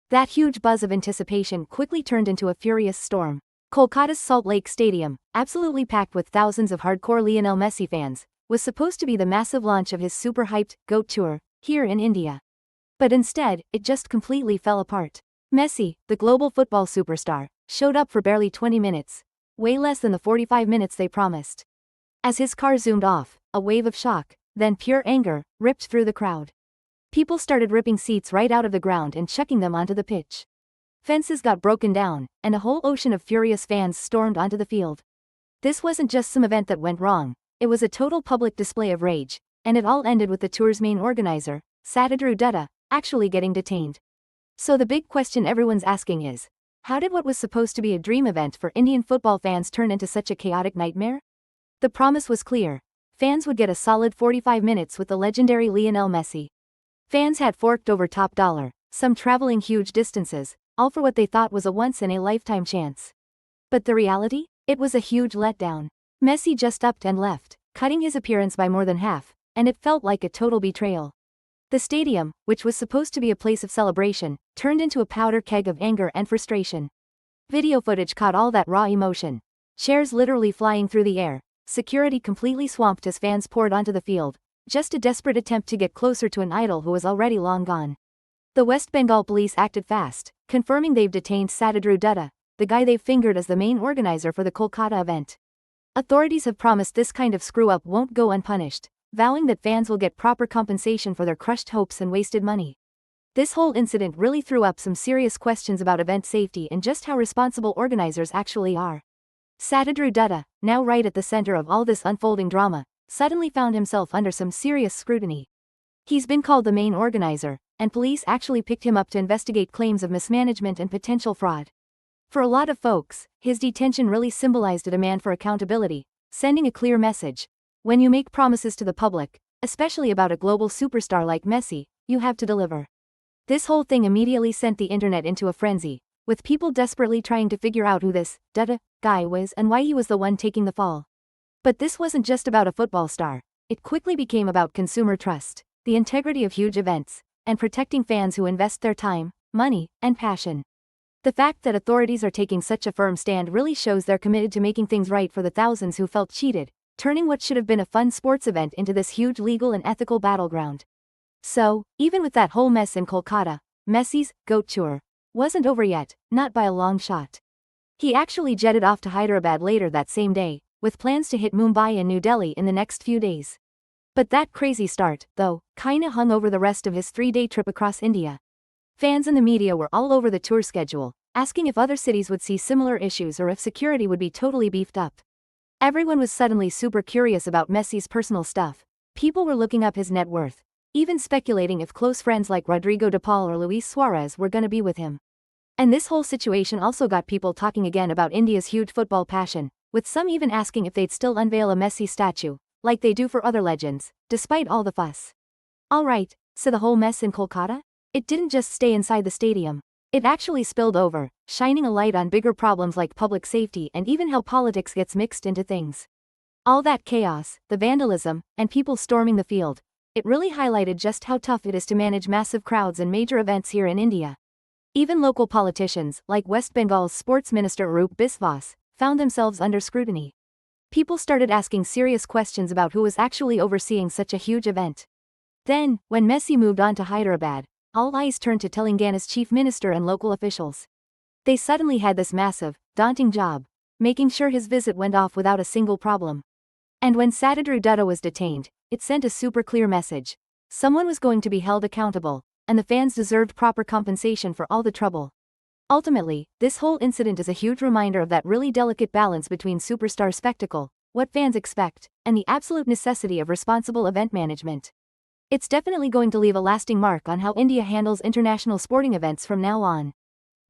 That huge buzz of anticipation quickly turned into a furious storm. Kolkata's Salt Lake Stadium, absolutely packed with thousands of hardcore Lionel Messi fans, was supposed to be the massive launch of his super-hyped GOAT tour here in India. But instead, it just completely fell apart. Messi, the global football superstar, showed up for barely 20 minutes, way less than the 45 minutes they promised. As his car zoomed off, a wave of shock, then pure anger, ripped through the crowd. People started ripping seats right out of the ground and chucking them onto the pitch. Fences got broken down, and a whole ocean of furious fans stormed onto the field. This wasn't just some event that went wrong, it was a total public display of rage, and it all ended with the tour's main organizer, Satadru Dutta, actually getting detained. So the big question everyone's asking is, how did what was supposed to be a dream event for Indian football fans turn into such a chaotic nightmare? The promise was clear. Fans would get a solid 45 minutes with the legendary Lionel Messi. Fans had forked over top dollar, some traveling huge distances, all for what they thought was a once-in-a-lifetime chance. But the reality? It was a huge letdown. Messi just upped and left, cutting his appearance by more than half, and it felt like a total betrayal. The stadium, which was supposed to be a place of celebration, turned into a powder keg of anger and frustration. Video footage caught all that raw emotion. Chairs literally flying through the air, security completely swamped as fans poured onto the field, just a desperate attempt to get closer to an idol who was already long gone. The West Bengal police acted fast, confirming they've detained Satadru Dutta, the guy they've fingered as the main organizer for the Kolkata event. Authorities have promised this kind of screw-up won't go unpunished, vowing that fans will get proper compensation for their crushed hopes and wasted money. This whole incident really threw up some serious questions about event safety and just how responsible organizers actually are. Satadru Dutta, now right at the center of all this unfolding drama, suddenly found himself under some serious scrutiny. He's been called the main organizer, and police actually picked him up to investigate claims of mismanagement and potential fraud. For a lot of folks, his detention really symbolized a demand for accountability, sending a clear message. When you make promises to the public, especially about a global superstar like Messi, you have to deliver. This whole thing immediately sent the internet into a frenzy, with people desperately trying to figure out who this Dutta guy was and why he was the one taking the fall. But this wasn't just about a football star. It quickly became about consumer trust, the integrity of huge events, and protecting fans who invest their time, money, and passion. The fact that authorities are taking such a firm stand really shows they're committed to making things right for the thousands who felt cheated, turning what should have been a fun sports event into this huge legal and ethical battleground. So, even with that whole mess in Kolkata, Messi's GOAT tour wasn't over yet, not by a long shot. He actually jetted off to Hyderabad later that same day, with plans to hit Mumbai and New Delhi in the next few days. But that crazy start, though, kinda hung over the rest of his 3-day trip across India. Fans and the media were all over the tour schedule, asking if other cities would see similar issues or if security would be totally beefed up. Everyone was suddenly super curious about Messi's personal stuff. People were looking up his net worth, even speculating if close friends like Rodrigo de Paul or Luis Suarez were gonna be with him. And this whole situation also got people talking again about India's huge football passion, with some even asking if they'd still unveil a Messi statue, like they do for other legends, despite all the fuss. Alright, so the whole mess in Kolkata? It didn't just stay inside the stadium. It actually spilled over, shining a light on bigger problems like public safety and even how politics gets mixed into things. All that chaos, the vandalism, and people storming the field, it really highlighted just how tough it is to manage massive crowds and major events here in India. Even local politicians, like West Bengal's sports minister Arup Biswas, found themselves under scrutiny. People started asking serious questions about who was actually overseeing such a huge event. Then, when Messi moved on to Hyderabad, all eyes turned to Telangana's chief minister and local officials. They suddenly had this massive, daunting job, making sure his visit went off without a single problem. And when Satadru Dutta was detained, it sent a super clear message. Someone was going to be held accountable, and the fans deserved proper compensation for all the trouble. Ultimately, this whole incident is a huge reminder of that really delicate balance between superstar spectacle, what fans expect, and the absolute necessity of responsible event management. It's definitely going to leave a lasting mark on how India handles international sporting events from now on.